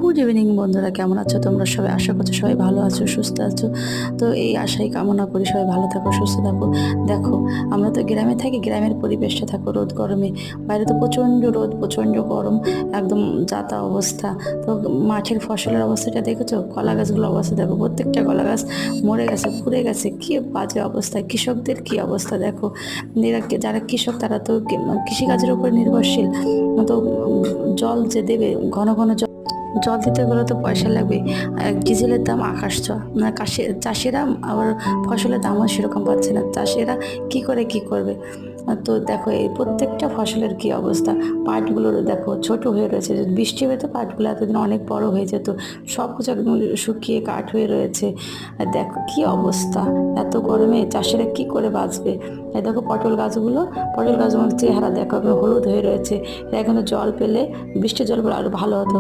Good evening বন্ধুরা, কেমন আছো তোমরা সবাই? আশা করছো সবাই ভালো আছো, সুস্থ আছো। তো এই আশাই কামনা করি সবাই ভালো থাকো, সুস্থ থাকো। দেখো, আমরা তো গ্রামে থাকি, গ্রামের পরিবেশটা থাকো রোদ গরমে। বাইরে তো প্রচণ্ড রোদ, প্রচণ্ড গরম, একদম যাতা অবস্থা। তো মাঠের ফসলের অবস্থাটা দেখেছো? কলা গাছগুলো অবস্থা দেখো, প্রত্যেকটা কলা গাছ মরে গেছে, পুড়ে গেছে। কি বাজে অবস্থা! কৃষকদের কি অবস্থা দেখো। এরা যারা কৃষক তারা তো কৃষিকাজের উপর নির্ভরশীল। তো জল যে দেবে, ঘন ঘন জল দিতে গেলে তো পয়সা লাগবে। ডিজেলের দাম আকাশ ছোঁয়া, মানে চাষিরা আবার ফসলের দামও সেরকম পাচ্ছে না। চাষিরা কি করে কি করবে? তো দেখো এই প্রত্যেকটা ফসলের কি অবস্থা। পাটগুলোর দেখো ছোট হয়ে রয়েছে, যদি বৃষ্টি হয়ে তো পাটগুলো এতদিন অনেক বড় হয়ে যেত। সব কিছু একদম শুকিয়ে কাঠ হয়ে রয়েছে। আর দেখো কি অবস্থা, এত গরমে চাষিরা কি করে বাঁচবে। এই দেখো পটল গাছগুলোর চেহারা দেখো একদম হলুদ হয়ে রয়েছে। এখানে জল পেলে, বৃষ্টির জল পেলে আরো ভালো হতো।